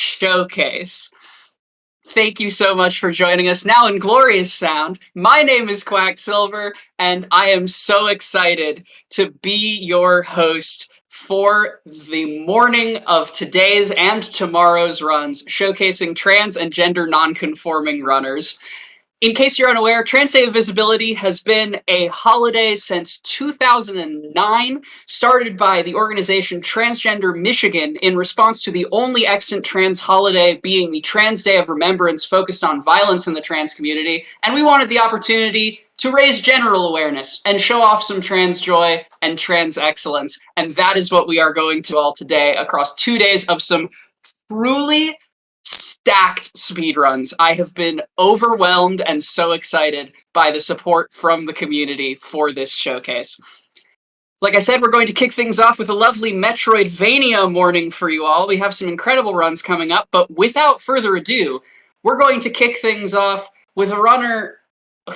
showcase. Thank you so much for joining us. Now in glorious sound, my name is Quacksilver, and I am so excited to be your host for the morning of today's and tomorrow's runs, showcasing trans and gender non-conforming runners. In case you're unaware, Trans Day of Visibility has been a holiday since 2009, started by the organization Transgender Michigan in response to the only extant trans holiday being the Trans Day of Remembrance focused on violence in the trans community, and we wanted the opportunity to raise general awareness and show off some trans joy and trans excellence, and that is what we are going to all today across 2 days of some truly stacked speedruns. I have been overwhelmed and so excited by the support from the community for this showcase. Like I said, we're going to kick things off with a lovely Metroidvania morning for you all. We have some incredible runs coming up, but without further ado, we're going to kick things off with a runner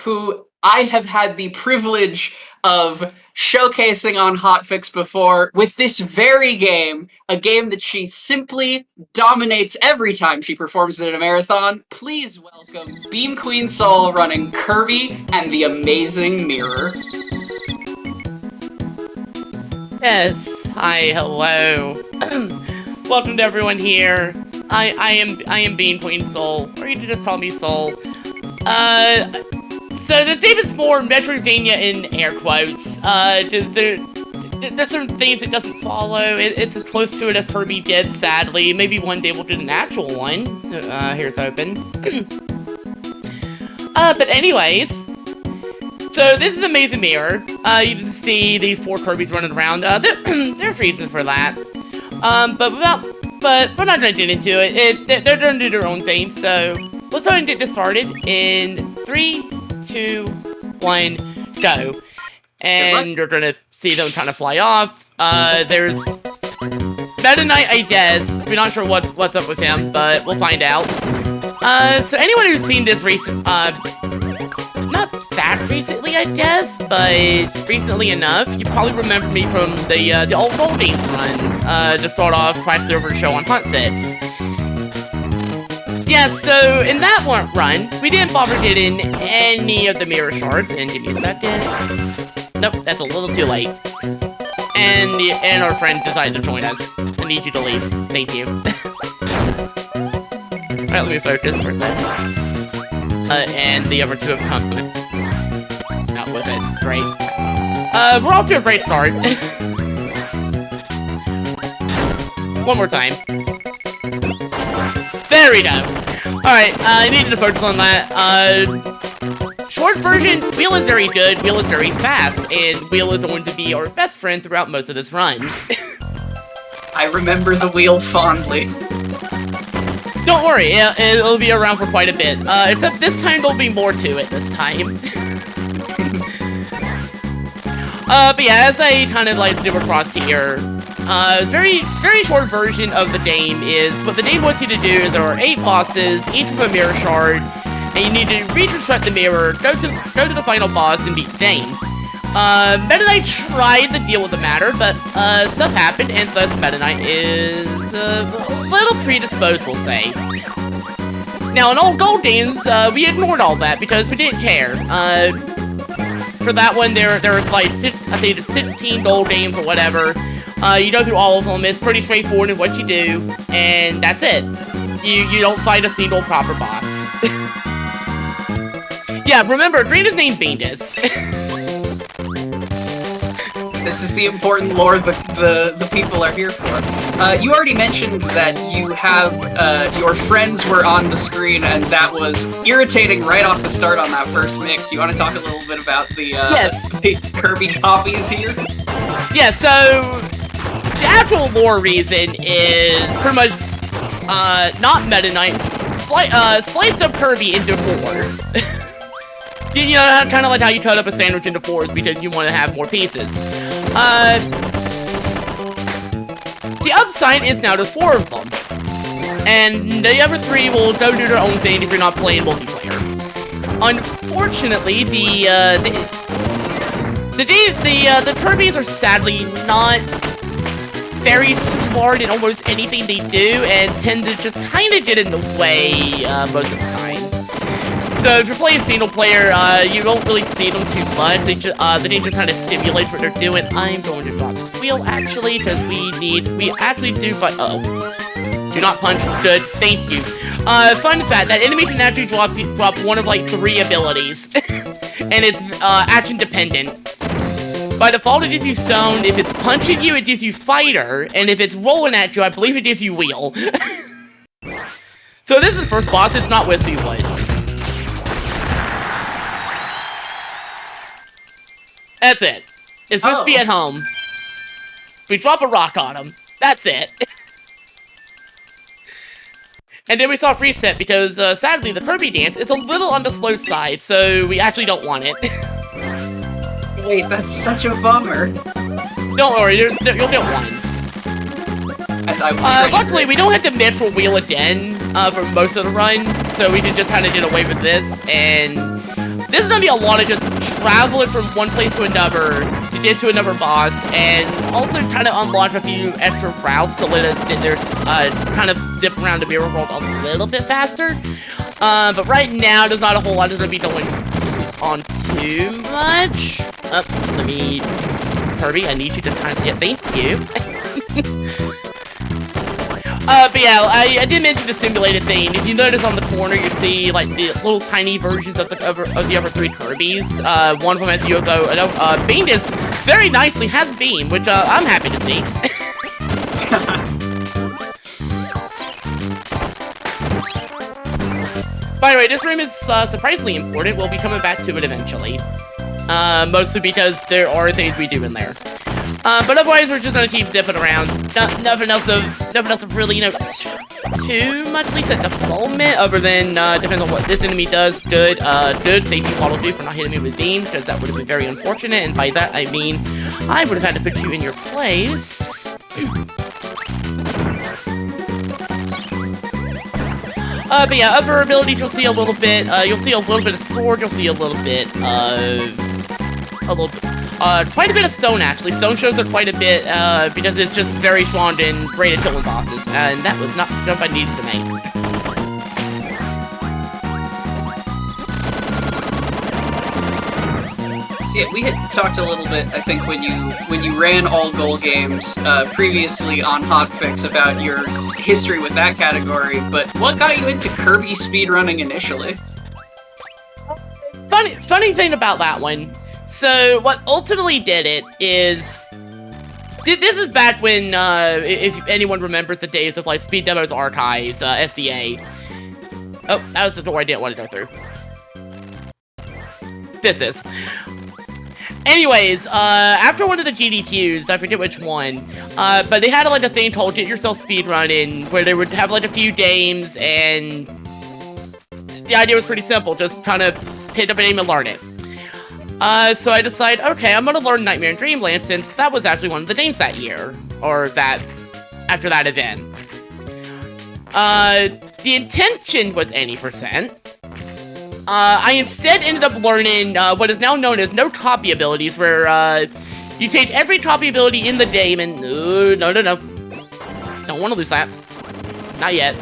who I have had the privilege of showcasing on Hotfix before with this very game, a game that she simply dominates every time she performs in a marathon. Please welcome BeamQueenSol running Kirby and the Amazing Mirror. Yes, hi, hello. Welcome to everyone here. I am BeamQueenSol, or you can just call me Soul. So this game is more Metroidvania in air quotes. There's some things it doesn't follow. It's as close to it as Kirby did, sadly. Maybe one day we'll do an actual one. Here's hoping. But anyways, so this is Amazing Mirror. You can see these 4 Kirbys running around. There's reasons for that. But we're not gonna get into it. They're gonna do their own thing. So let's go and get this started in 3, 2, 1, go. And you're gonna see them kind of fly off. There's Meta Knight, I guess. We're not sure what's up with him, but we'll find out. So anyone who's seen this not that recently, I guess, but recently enough, you probably remember me from the old Gold Games run, to start off Quacksilver's show on Hotfix. Yeah, so in that one run, we didn't bother getting any of the mirror shards, and give me a second. Nope, that's a little too late. And our friend decided to join us. I need you to leave. Thank you. Alright, let me focus for a second. And the other 2 have come out with it. Great. We're off to a great start. One more time. There we go. Alright, I needed to focus on that. Short version, Wheel is very good, Wheel is very fast, and Wheel is going to be our best friend throughout most of this run. I remember the Wheel fondly. Don't worry, it'll be around for quite a bit. Except this time there'll be more to it this time. But yeah, as I kind of like zoom across here, very short version of the game is, what the game wants you to do is there are 8 bosses, each with a mirror shard, and you need to reconstruct the mirror, go to the final boss, and beat the game. Meta Knight tried to deal with the matter, but stuff happened, and thus Meta Knight is a little predisposed, we'll say. Now, in old Gold games, we ignored all that because we didn't care. For that one, there was like 16 Gold games or whatever. You go through all of them, it's pretty straightforward in what you do, and that's it. You don't fight a single proper boss. Yeah, remember, Green is named Venus. This is the important lore the people are here for. You already mentioned that you have, your friends were on the screen, and that was irritating right off the start on that first mix. You want to talk a little bit about the, yes. the Kirby copies here? Yeah, so the actual lore reason is pretty much, not Meta Knight, sliced up Kirby into 4. You know, kind of like how you cut up a sandwich into 4s because you want to have more pieces. The upside is now there's 4 of them. And the other 3 will go do their own thing if you're not playing multiplayer. Unfortunately, the Kirbys are sadly not very smart in almost anything they do, and tend to just kind of get in the way most of the time. So if you're playing single player, you don't really see them too much. They just, the game just kind of simulates what they're doing. I'm going to drop the wheel, actually, because we actually do fight. Uh-oh. Do not punch. Good. Thank you. Fun fact, that enemy can actually drop one of, like, 3 abilities. And it's, action dependent. By default, it gives you stone. If it's punching you, it gives you fighter. And if it's rolling at you, I believe it gives you wheel. So this is the first boss. It's not Whispy Woods. That's it. It's Whispy at home. We drop a rock on him. That's it. And then we saw reset because, sadly, the Kirby dance is a little on the slow side, so we actually don't want it. Wait, that's such a bummer. Don't worry, you'll get one. Luckily, we don't have to miss for wheel again for most of the run, so we can just kind of get away with this. And this is gonna be a lot of just traveling from one place to another to get to another boss, and also trying to unlock a few extra routes to let us get there, kind of zip around the mirror world a little bit faster. But right now, there's not a whole lot that's gonna be going on too much. Let me... Kirby, I need you to kind of... Yeah, thank you. But yeah, I did mention the simulated thing. If you notice on the corner, you see, like, the little tiny versions of the other 3 Kirbys. One of them has UFO. Beam is very nicely has Beam, which, I'm happy to see. By the way, this room is, surprisingly important. We'll be coming back to it eventually. Mostly because there are things we do in there. But otherwise, we're just gonna keep zipping around. Nothing else of really, you know, too much, at least at the moment, other than, depends on what this enemy does. Good, thank you, Follow Dude, for not hitting me with Beam, because that would have been very unfortunate, and by that, I mean, I would have had to put you in your place. But yeah, other abilities you'll see a little bit, of sword, you'll see a little bit of... quite a bit of stone, actually. Stone shows up quite a bit, because it's just very strong and great at killing bosses, and that was not the jump I needed to make. So yeah, we had talked a little bit, I think, when you ran all goal games previously on Hotfix about your history with that category, but what got you into Kirby speedrunning initially? Funny thing about that one. So, what ultimately did it is... This is back when, if anyone remembers the days of, like, Speed Demos Archives, SDA. Oh, that was the door I didn't want to go through. This is. Anyways, after one of the GDQs, I forget which one, but they had, like, a thing called Get Yourself Speedrunning, where they would have, like, a few games, and... the idea was pretty simple, just kind of pick up a name and learn it. So I decided, okay, I'm gonna learn Nightmare in Dreamland, since that was actually one of the games that year, or after that event. The intention was any %. I instead ended up learning, what is now known as no copy abilities, where, you take every copy ability in the game and, no. Don't want to lose that. Not yet.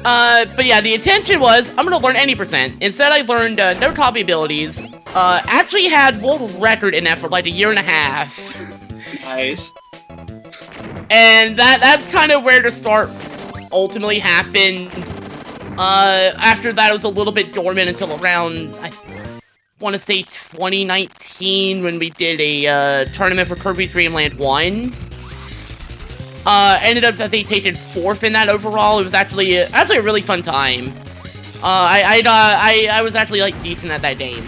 But yeah, the intention was, I'm gonna learn any %. Instead, I learned, no copy abilities. Actually had world record in that for like a year and a half. Nice. And that's kind of where the start ultimately happened. After that, it was a little bit dormant until around, I want to say 2019, when we did a, tournament for Kirby Dream Land 1. Ended up, I think, taking 4th in that overall. It was actually a really fun time. I was actually, like, decent at that game.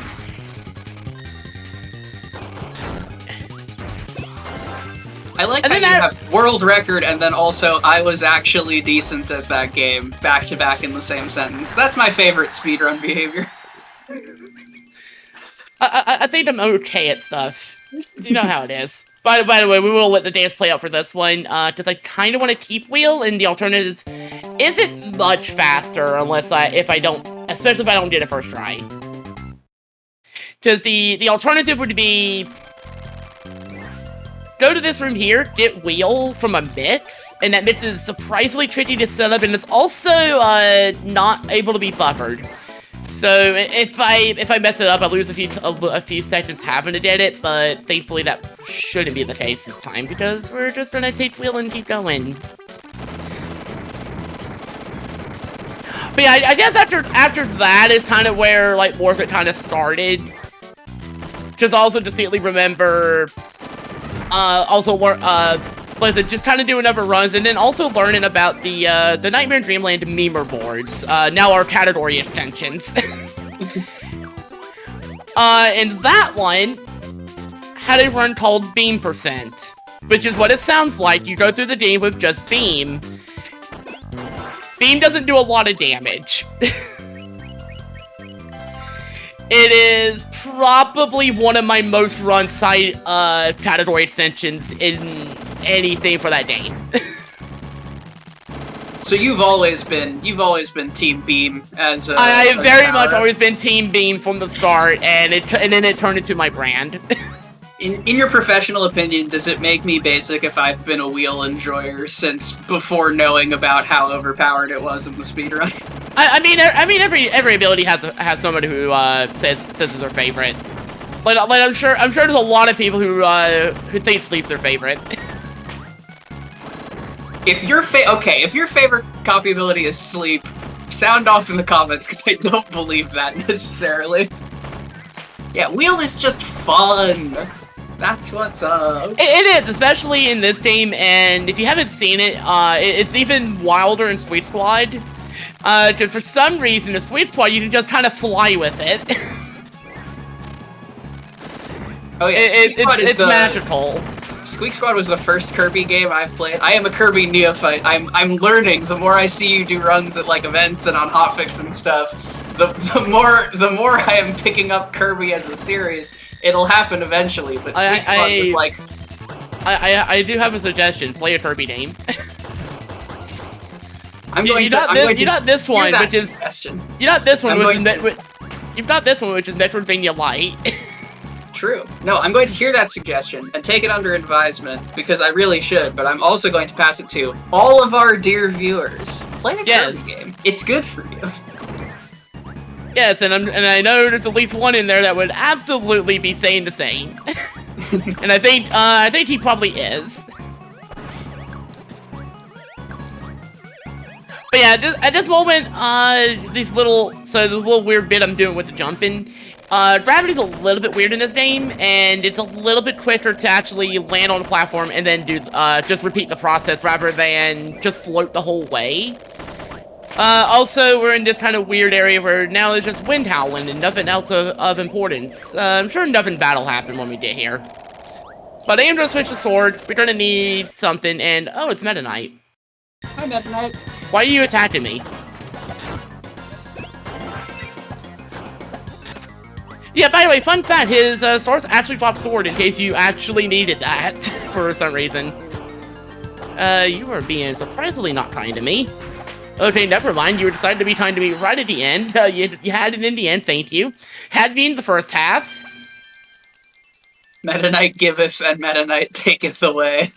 I like how you have world record, and then also, I was actually decent at that game, back to back in the same sentence. That's my favorite speedrun behavior. I think I'm okay at stuff. You know how it is. By the way, we will let the dance play out for this one, because I kind of want to keep wheel, and the alternative isn't much faster unless especially if I don't get it first try. Because the alternative would be go to this room here, get wheel from a mix, and that mix is surprisingly tricky to set up, and it's also not able to be buffered. So if I mess it up, I lose a few seconds having to get it, but thankfully that shouldn't be the case this time because we're just gonna take wheel and keep going. But yeah, I guess after that is kind of where like more of it kind of started. Just also distinctly remember, just kind of doing other runs, and then also learning about the Nightmare and Dreamland memer boards, now our category extensions. And that one had a run called Beam%, which is what it sounds like. You go through the game with just Beam. Beam doesn't do a lot of damage. It is probably one of my most run side category extensions in anything for that game. So you've always been Team Beam as a, I have very much always been Team Beam from the start, and then it turned into my brand. In your professional opinion, does it make me basic if I've been a wheel enjoyer since before knowing about how overpowered it was in the speedrun? I mean, every ability has somebody who says it's their favorite. But I'm sure there's a lot of people who think Sleep's their favorite. If your favorite copy ability is Sleep, sound off in the comments because I don't believe that necessarily. Yeah, wheel is just fun. That's what's up. It is, especially in this game, and if you haven't seen it, it's even wilder in Sweet Squad. For some reason, in Sweet Squad, you can just kind of fly with it. Oh yeah, it's magical. Squeak Squad was the first Kirby game I've played. I am a Kirby neophyte. I'm learning. The more I see you do runs at like events and on Hotfix and stuff, the more I am picking up Kirby as a series. It'll happen eventually, but Squeak Squad was like... I do have a suggestion. Play a Kirby game. You've got this one, which is Metroidvania Light. True. No, I'm going to hear that suggestion and take it under advisement because I really should, but I'm also going to pass it to all of our dear viewers. Play a Kirby game. It's good for you. Yes, and I know there's at least one in there that would absolutely be saying the same. And I think he probably is. But yeah, at this moment, this little weird bit I'm doing with the jumping, gravity's a little bit weird in this game, and it's a little bit quicker to actually land on the platform and then do, just repeat the process rather than just float the whole way. Also, we're in this kind of weird area where now there's just wind howling and nothing else of importance. I'm sure nothing bad will happen when we get here. But I am going to switch the sword, we're going to need something, and oh, it's Meta Knight. Hi, Meta Knight. Why are you attacking me? Yeah, by the way, fun fact, his source actually dropped sword in case you actually needed that for some reason. You are being surprisingly not kind to me. Okay, never mind, you decided to be kind to me right at the end. You had it in the end, thank you. Had me in the first half. Meta Knight giveth and Meta Knight taketh away.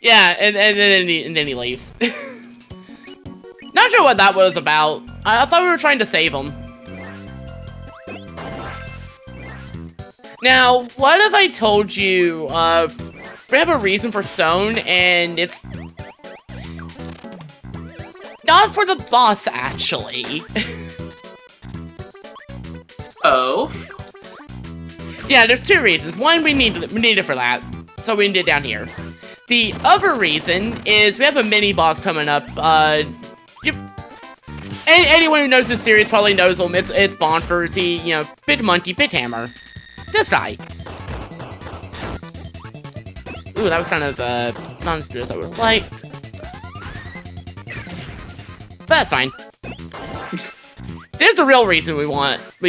Yeah, and then he leaves. Not sure what that was about. I thought we were trying to save him. Now, what if I told you, we have a reason for Stone, and it's not for the boss, actually. Oh? Yeah, there's two reasons. One, we need it for that, so we need it down here. The other reason is we have a mini-boss coming up, anyone who knows this series probably knows him. It's Bonkers. He, Big Monkey, Big Hammer. This guy. Ooh, that was kind of, not as good as I would like. But that's fine. There's the real reason we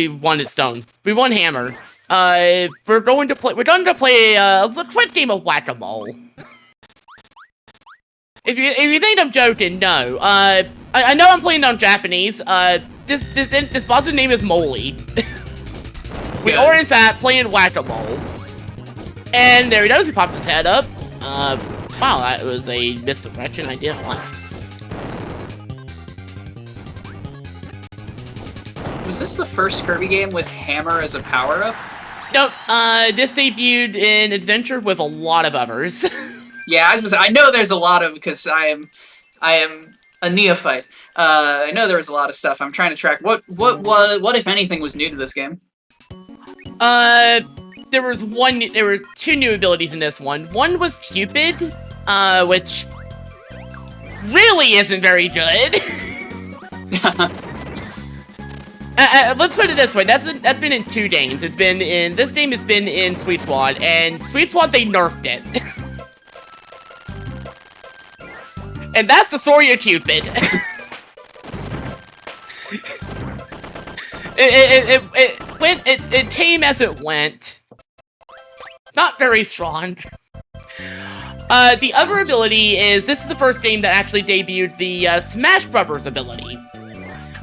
wanted Stone. We want Hammer. We're going to play a quick game of Whack-A-Mole. If you think I'm joking, no. I know I'm playing on Japanese. This boss's name is Moley. We are, in fact, playing Whack-A-Mole. And there he goes, he pops his head up. Wow, that was a misdirection I didn't want. Was this the first Kirby game with Hammer as a power-up? Nope, this debuted in Adventure with a lot of others. Yeah, I know there's a lot of, because I am a neophyte. I know there was a lot of stuff. I'm trying to track what if anything was new to this game. There were two new abilities in this one. One was Cupid, which really isn't very good. Let's put it this way. That's been in 2 games. It's been in this game. It's been in Sweet Squad, and Sweet Squad they nerfed it. And that's the story of Cupid. It came as it went. Not very strong. The other ability is, this is the first game that actually debuted the Smash Brothers ability.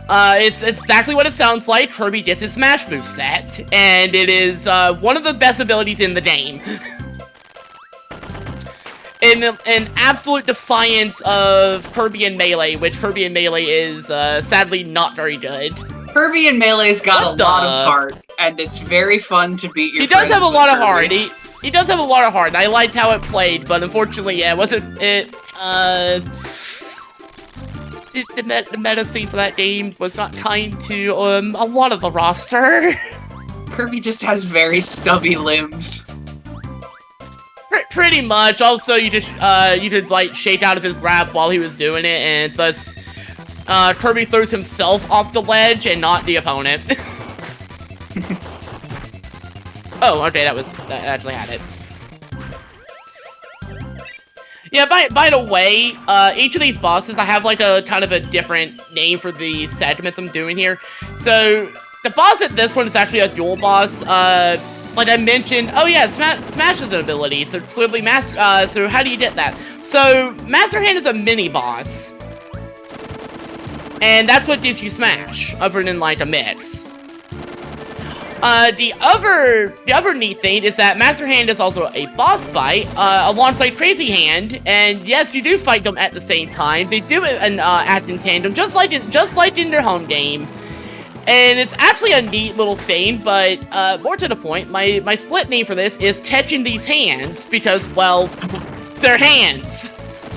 It's exactly what it sounds like. Kirby gets his Smash moveset, and it is one of the best abilities in the game. In absolute defiance of Kirby and Melee, which Kirby and Melee is sadly not very good. Kirby and Melee's got a lot of heart, and it's very fun to beat your He does have a lot of Kirby. heart. He does have a lot of heart, and I liked how it played, but unfortunately, yeah, the meta scene for that game was not kind to a lot of the roster. Kirby just has very stubby limbs. Pretty much. Also, you could like shake out of his grab while he was doing it, and thus Kirby throws himself off the ledge and not the opponent. Oh, okay, that actually had it. Yeah, by the way, each of these bosses, I have like a kind of a different name for the segments I'm doing here. So, the boss at this one is actually a dual boss. Like I mentioned, oh yeah, Smash is an ability, so clearly so how do you get that? So, Master Hand is a mini-boss. And that's what gives you Smash, other than like a mix. The other neat thing is that Master Hand is also a boss fight, alongside Crazy Hand, and yes, you do fight them at the same time. They do it and act in tandem, just like in their home game. And it's actually a neat little thing, but more to the point, my split name for this is Catching These Hands, because, well, they're hands.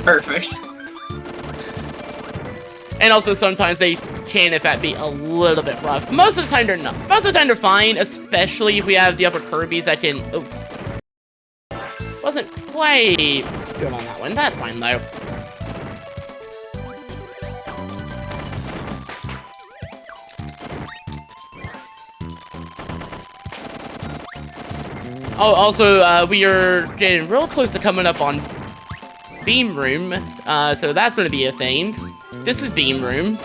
Perfect. And also sometimes they can, if that be, a little bit rough. Most of the time they're not. Most of the time they're fine, especially if we have the other Kirbys that can... Oh. Wasn't quite good on that one. That's fine, though. Oh, also, we are getting real close to coming up on Beam Room, so that's going to be a thing. This is Beam Room.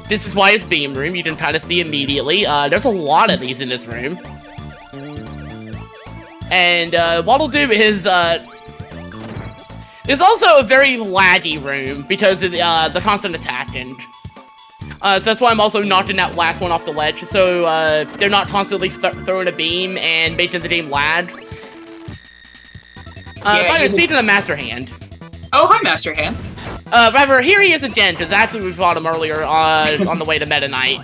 This is why it's Beam Room. You can kind of see immediately. There's a lot of these in this room. And what we'll do is, it's also a very laggy room because of the constant attacking. So that's why I'm also knocking that last one off the ledge, so they're not constantly throwing a beam and making the game lag. By the way, speaking of Master Hand. Oh, hi, Master Hand. However, here he is again, because actually we fought him earlier on the way to Meta Knight.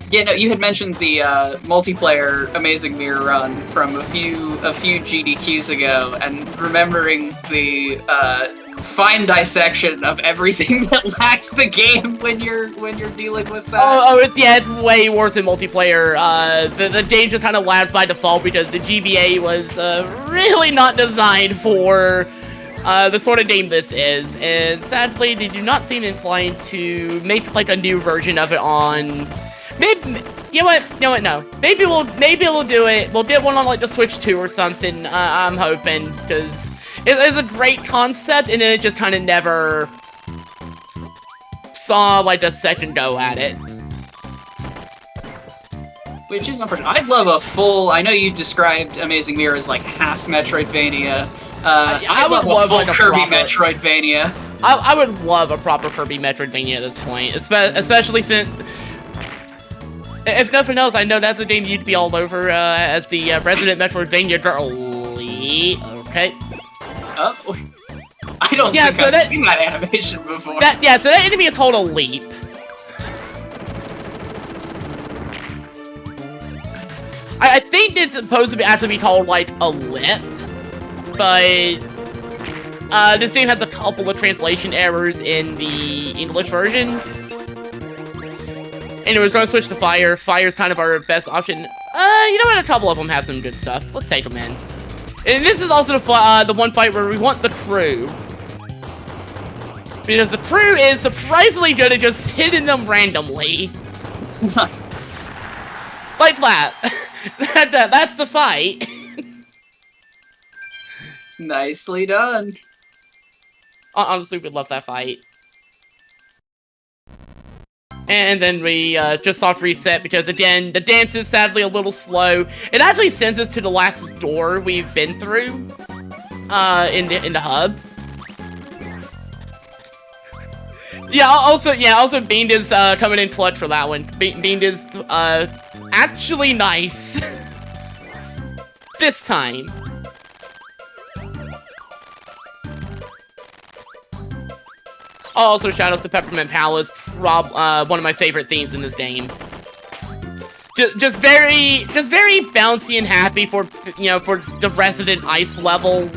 Yeah, no, you had mentioned the multiplayer Amazing Mirror run from a few GDQs ago, and remembering the fine dissection of everything that lacks the game when you're dealing with that. It's way worse in multiplayer. The game just kind of lags by default because the GBA was really not designed for the sort of game this is, and sadly they do not seem inclined to make like a new version of it on. Maybe, you know what, no. Maybe we'll do it. We'll get one on, like, the Switch 2 or something, I'm hoping, because it's a great concept, and then it just kind of never saw, like, a second go at it. Which is unfortunate. I'd love a full, I know you described Amazing Mirror as, like, half Metroidvania. I would love a full like Kirby Metroidvania. I would love a proper Kirby Metroidvania at this point, especially since... If nothing else, I know that's a game you'd be all over as the resident Metroidvania girly. Okay. Oh. I don't think I've seen that animation before. So that enemy is called a leap. I think it's supposed to actually be called, like, a lip, but this game has a couple of translation errors in the English version. And we're going to switch to fire. Fire's kind of our best option. You know what? A couple of them have some good stuff. Let's take them in. And this is also the one fight where we want the crew. Because the crew is surprisingly good at just hitting them randomly. Like that. That's the fight. Nicely done. Honestly, we love that fight. And then we just soft reset because, again, the dance is sadly a little slow. It actually sends us to the last door we've been through in the hub. Also Beamed is coming in clutch for that one. Beamed is actually nice this time. Also, shout out to Peppermint Palace, one of my favorite themes in this game. Just very bouncy and happy for the resident ice level.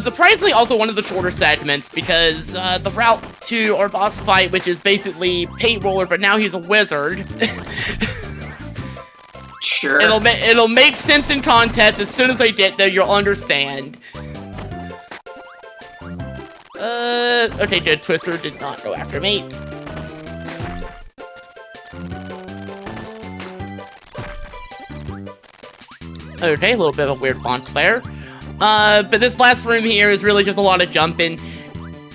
Surprisingly, also one of the shorter segments because the route to our boss fight, which is basically Paint Roller, but now he's a wizard. Sure. It'll make sense in context. As soon as I get there, you'll understand. Okay, good. Twister did not go after me. Okay, a little bit of a weird bonk there. But this last room here is really just a lot of jumping.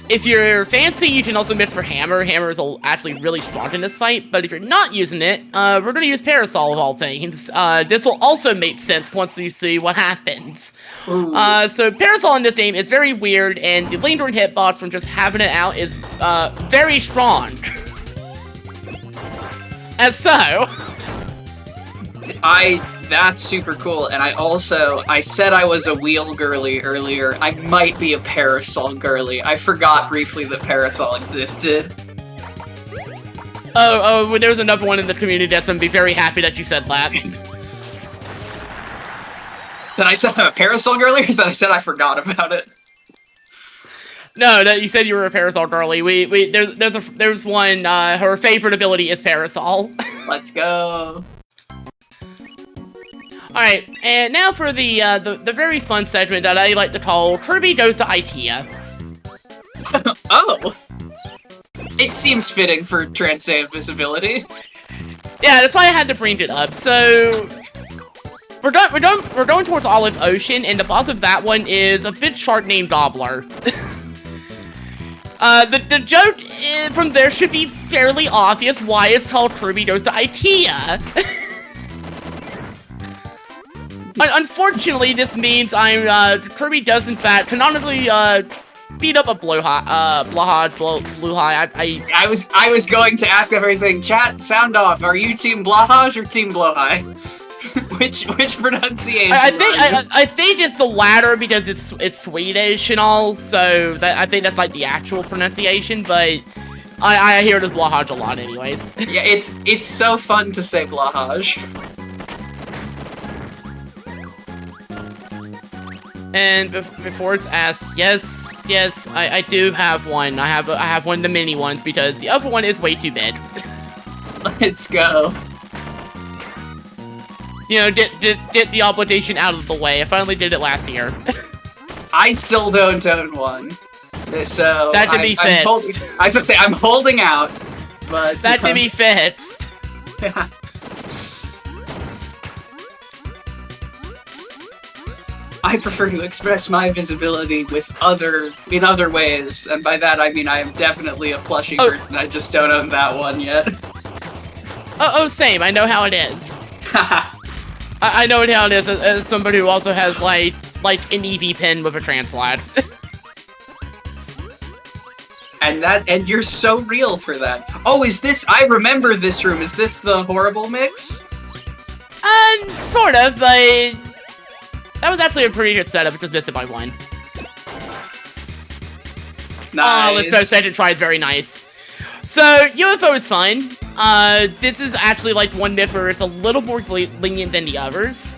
If you're fancy, you can also mix for Hammer. Hammer is actually really strong in this fight, but if you're not using it, we're going to use Parasol of all things. This will also make sense once you see what happens. So Parasol in this game is very weird, and the Lingering hitbox from just having it out is very strong. And so... That's super cool, and I said I was a wheel girly earlier. I might be a parasol girly. I forgot briefly that parasol existed. Oh, there's another one in the community that's gonna be very happy that you said that. That I said I'm a parasol girly, or that I said I forgot about it? No, you said you were a parasol girly. There's one, her favorite ability is parasol. Let's go. Alright, and now for the very fun segment that I like to call Kirby Goes to IKEA. Oh! It seems fitting for Transgender visibility. Yeah, that's why I had to bring it up. So we're going towards Olive Ocean, and the boss of that one is a big shark named Gobbler. The joke from there should be fairly obvious why it's called Kirby Goes to IKEA. Unfortunately, this means Kirby does in fact canonically beat up a Bluhai. I was going to ask everything. Chat, sound off. Are you Team Blahaj or Team Blowhai? which pronunciation? I think it's the latter because it's Swedish and all. So I think that's like the actual pronunciation, but I hear it as Blahaj a lot, anyways. Yeah, it's so fun to say Blahaj. And before it's asked, yes, I do have one. I have one of the mini ones because the other one is way too big. Let's go. You know, get the obligation out of the way. I finally did it last year. I still don't own one, so that to be fixed. I was gonna say I'm holding out, but that to be fixed. Yeah. I prefer to express my visibility in other ways, and by that I mean I am definitely a plushie person. I just don't own that one yet. Oh, same. I know how it is. I know how it is as somebody who also has like an EV pen with a translad. and you're so real for that. Oh, is this? I remember this room. Is this the horrible mix? Sort of, but that was actually a pretty good setup. It just missed it by 1. Nice. Oh, let's go. Second try is very nice. So, UFO is fun. This is actually like one myth where it's a little more lenient than the others.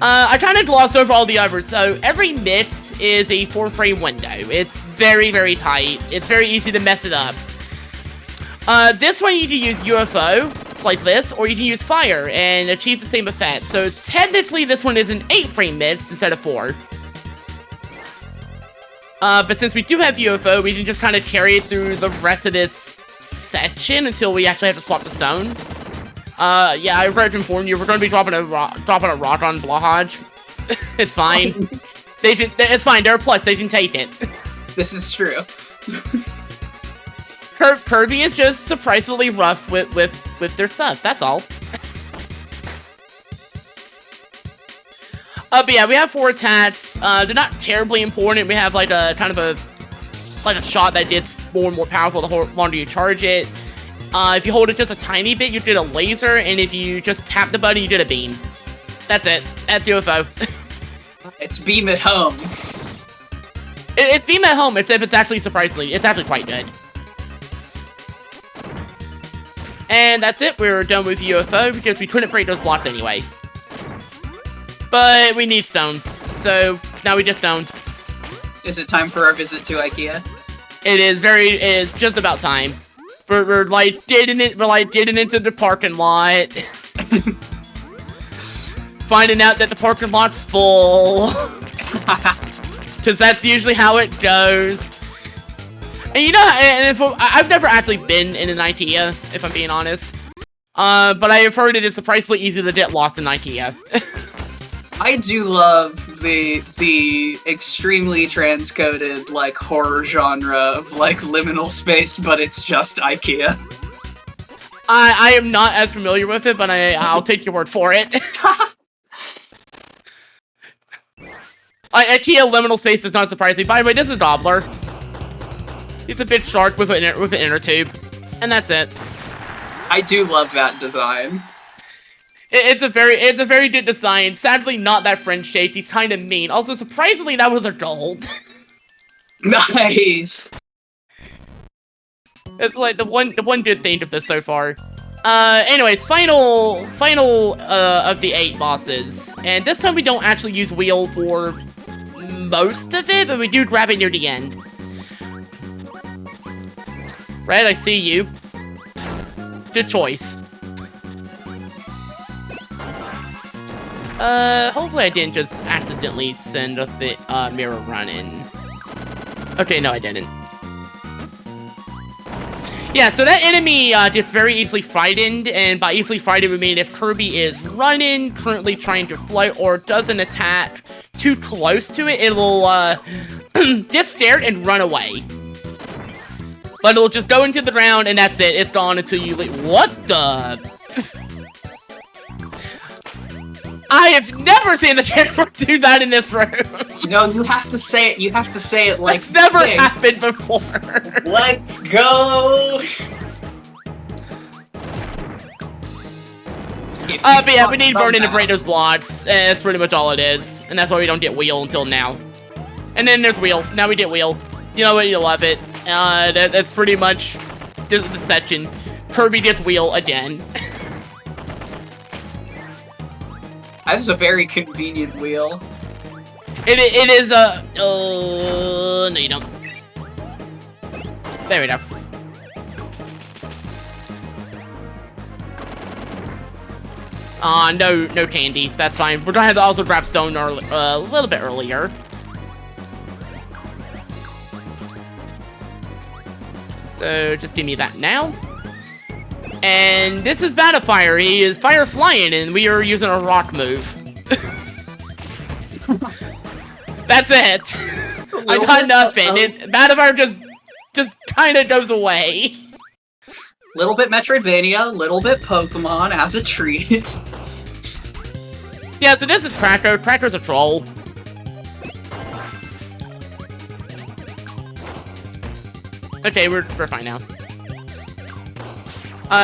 I kind of glossed over all the others. So, every myth is a 4-frame window. It's very, very tight. It's very easy to mess it up. This one you can use UFO, like this, or you can use fire and achieve the same effect. So, technically, this one is an 8-frame myth instead of 4. But since we do have UFO, we can just kind of carry it through the rest of this section until we actually have to swap the stone. Yeah, I forgot to inform you, we're going to be dropping a rock on Blahaj. It's fine. It's fine, they're a plus, they can take it. This is true. Kirby is just surprisingly rough with their stuff, that's all. But yeah, we have 4 attacks. They're not terribly important. We have like a kind of a shot that gets more and more powerful the longer you charge it. If you hold it just a tiny bit, you get a laser, and if you just tap the button, you get a beam. That's it. That's UFO. It's beam at home. It's beam at home, except it's actually quite good. And that's it. We're done with UFO because we couldn't break those blocks anyway. But we need stone, so now we get stone. Is it time for our visit to IKEA? It is just about time. We're like getting into the parking lot. Finding out that the parking lot's full. Because that's usually how it goes. And you know, I've never actually been in an IKEA, if I'm being honest. But I have heard it is surprisingly easy to get lost in IKEA. I do love the extremely transcoded, like, horror genre of, like, liminal space, but it's just IKEA. I am not as familiar with it, but I'll take your word for it. IKEA liminal space is not surprising. By the way, this is Gobbler. He's a bit shark with an inner tube. And that's it. I do love that design. It's a very good design. Sadly, not that French-shaped. He's kind of mean. Also, surprisingly, that was a gold. Nice. It's like the one good thing of this so far. Anyways, final of the 8 bosses, and this time we don't actually use wheel for most of it, but we do grab it near the end. Red, I see you. Good choice. Hopefully I didn't just accidentally send a mirror run in. Okay, no I didn't. Yeah, so that enemy gets very easily frightened, and by easily frightened we mean if Kirby is running, currently trying to float, or does an attack too close to it, it'll get scared and run away. But it'll just go into the ground and that's it, it's gone until you leave. What the? I have never seen the camera do that in this room. No, you have to say it. You have to say it like. It's never happened before. Let's go. But yeah, we need burning to break those blocks. That's pretty much all it is, and that's why we don't get wheel until now. And then there's wheel. Now we get wheel. You know what? You love it. That's pretty much the section. Kirby gets wheel again. That is a very convenient wheel. It is a... no you don't. There we go. No candy. That's fine. We're gonna have to also grab stone a little bit earlier. So just give me that now. And this is Battlefire. He is fire flying, and we are using a rock move. That's it. I got nothing. Battlefire just kind of goes away. Little bit Metroidvania, little bit Pokemon as a treat. Yeah, so this is Cracker. Cracker's a troll. Okay, we're fine now.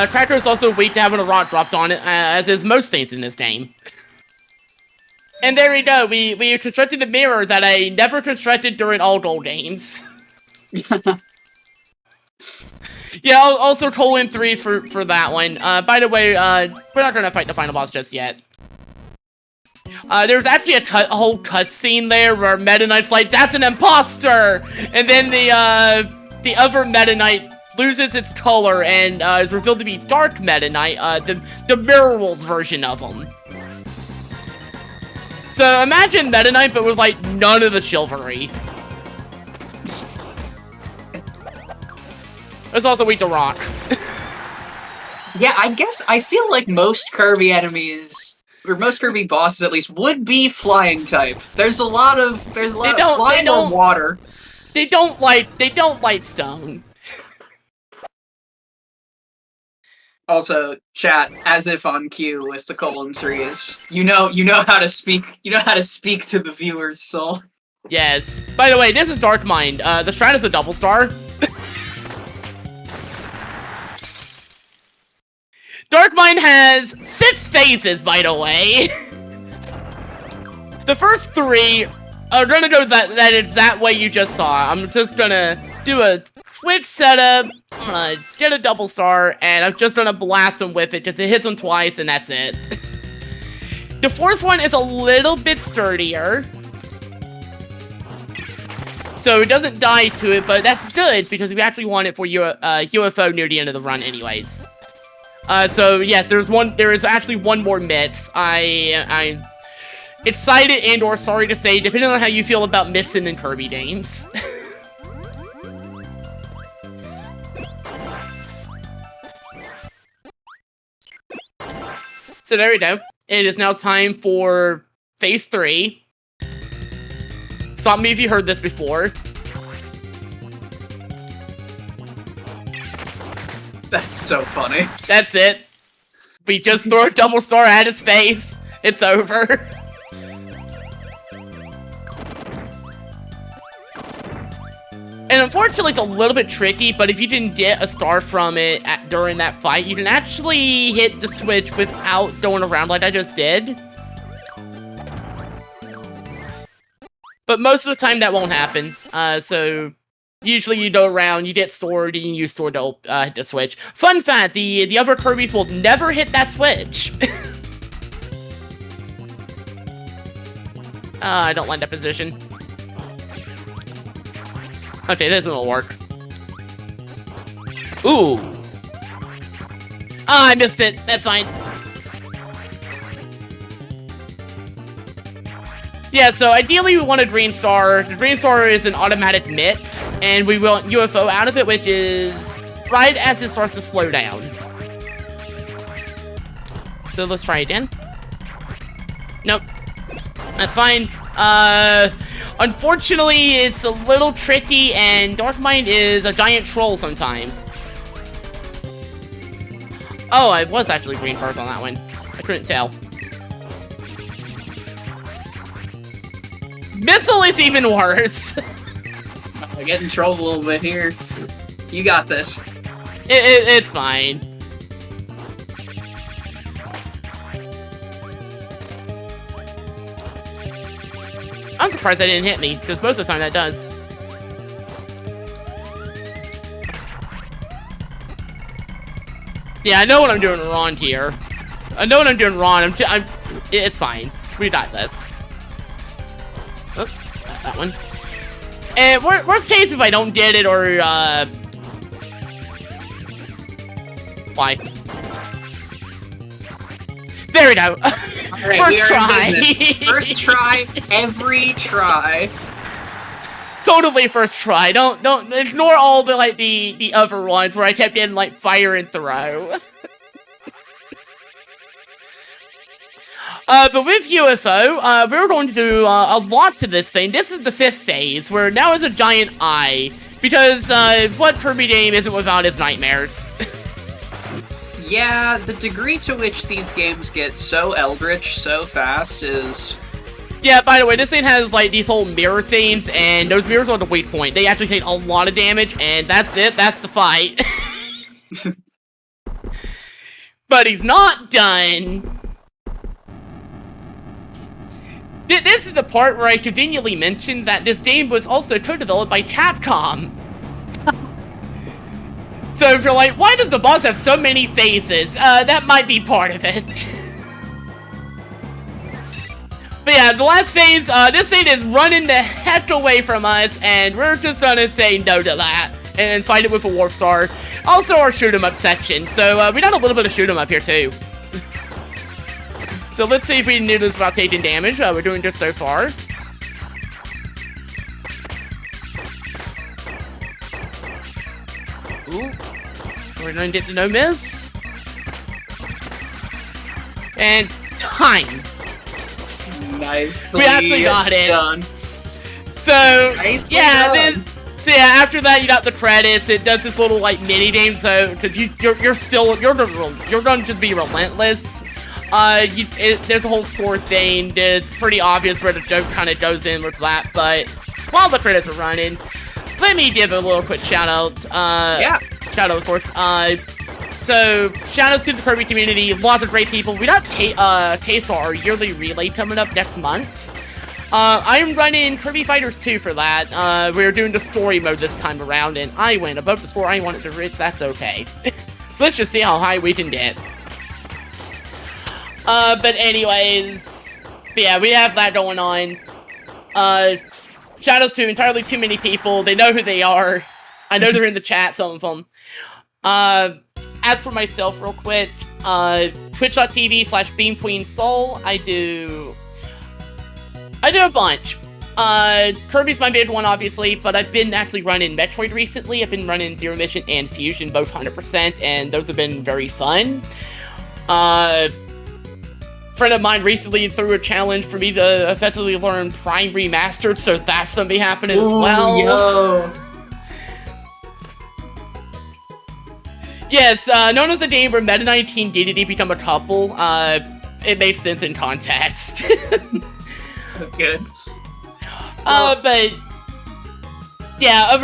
Cracker is also weak to having a rock dropped on it, as is most things in this game. And there we go. We constructed a mirror that I never constructed during all goal games. Yeah, I'll also call in 3s for that one. By the way, we're not gonna fight the final boss just yet. There's actually a whole cutscene there where Meta Knight's like, "That's an imposter!" And then the other Meta Knight loses its color and is revealed to be Dark Meta Knight, the Mirror Worlds version of him. So imagine Meta Knight, but with like none of the chivalry. It's also weak to rock. Yeah, I guess I feel like most Kirby enemies, or most Kirby bosses at least, would be flying type. There's a lot of flying or water. They don't like stone. Also, chat, as if on cue with the colon 3s. You know how to speak. You know how to speak to the viewers, Sol. Yes. By the way, this is Dark Mind. The strat is a double star. Dark Mind has 6 phases, by the way. The first 3 are gonna go that it's that way you just saw. I'm just gonna do a quick setup. I'm gonna get a double star, and I'm just gonna blast him with it. Just it hits him twice, and that's it. The fourth one is a little bit sturdier. So it doesn't die to it, but that's good, because we actually want it for UFO near the end of the run anyways. So yes, there is actually one more mix. I'm excited and or sorry to say, depending on how you feel about mixing in Kirby games. So there we go. It is now time for phase 3. Stop me if you heard this before. That's so funny. That's it. We just throw a double star at his face. It's over. And unfortunately, it's a little bit tricky, but if you didn't get a star from it during that fight, you can actually hit the switch without going around like I just did. But most of the time, that won't happen. So usually you go around, you get sword, and you use sword to hit the switch. Fun fact, the other Kirbys will never hit that switch. I don't like that position. Okay, this will work. Ooh. I missed it. That's fine. Yeah, so ideally we want a green star. The green star is an automatic mix, and we want UFO out of it, which is right as it starts to slow down. So let's try again. Nope. That's fine. Unfortunately, it's a little tricky, and Dark Mind is a giant troll sometimes. Oh, I was actually green first on that one. I couldn't tell. Missile is even worse. I get in trouble a little bit here. You got this. It's fine. I'm surprised that didn't hit me, because most of the time that does. Yeah, I know what I'm doing wrong here. I know what I'm doing wrong. It's fine. We got this. Oops, that one. And worst case if I don't get it, or why? There we go. Right, first try. First try, every try. Totally first try. Don't ignore all the other ones where I kept getting like fire and throw. But with UFO, we're going to do a lot to this thing. This is the 5th phase, where now is a giant eye, because what Kirby game isn't without its nightmares. Yeah, the degree to which these games get so eldritch so fast is... Yeah, by the way, this thing has like these whole mirror things, and those mirrors are the weak point. They actually take a lot of damage, and that's it. That's the fight. But he's not done. This is the part where I conveniently mentioned that this game was also co-developed by Capcom. So if you're like, why does the boss have so many phases? That might be part of it. But yeah, the last phase, this thing is running the heck away from us, and we're just gonna say no to that, and fight it with a Warp Star. Also our shoot 'em up section, so we done a little bit of shoot 'em up here too. So let's see if we can do this without taking damage. We're doing just so far. Ooh. We're gonna get the no miss. And time. Nicely We actually got it. done. So Nicely yeah, done. so yeah, after that you got the credits. It does this little like mini game, so because you're gonna just be relentless. There's a whole score thing. It's pretty obvious where the joke kind of goes in with that. But while the credits are running, let me give a little quick shout out. Yeah. Shout out of sorts. So shout out to the Kirby community. Lots of great people. We got K-Star, our yearly relay, coming up next month. I am running Kirby Fighters 2 for that. We're doing the story mode this time around, and I went above the score I wanted to reach. That's okay. Let's just see how high we can get. But anyways, yeah, we have that going on. Shoutouts to entirely too many people. They know who they are. I know they're in the chat, some of them. As for myself, real quick, twitch.tv/BeamQueenSol. I do a bunch. Kirby's my big one, obviously, but I've been actually running Metroid recently. I've been running Zero Mission and Fusion, both 100%, and those have been very fun. Friend of mine recently threw a challenge for me to effectively learn Prime Remastered, so that's gonna be happening as well. Yo. Yes, known as the game where Meta 19 and DDD become a couple, it makes sense in context. Good. But yeah,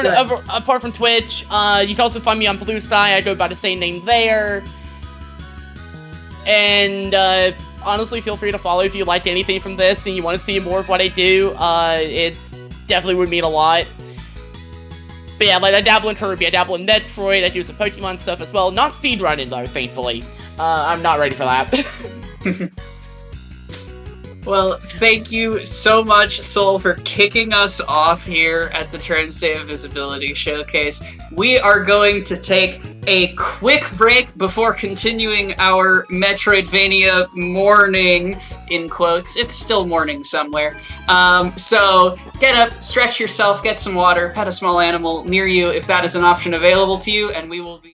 apart from Twitch, you can also find me on Blue Sky. I go by the same name there. And honestly, feel free to follow if you liked anything from this and you want to see more of what I do. It definitely would mean a lot. But yeah, like I dabble in Kirby, I dabble in Metroid, I do some Pokemon stuff as well. Not speedrunning though, thankfully. I'm not ready for that. Well, thank you so much, Sol, for kicking us off here at the Trans Day of Visibility Showcase. We are going to take a quick break before continuing our Metroidvania morning, in quotes. It's still morning somewhere. So get up, stretch yourself, get some water, pet a small animal near you if that is an option available to you, and we will be...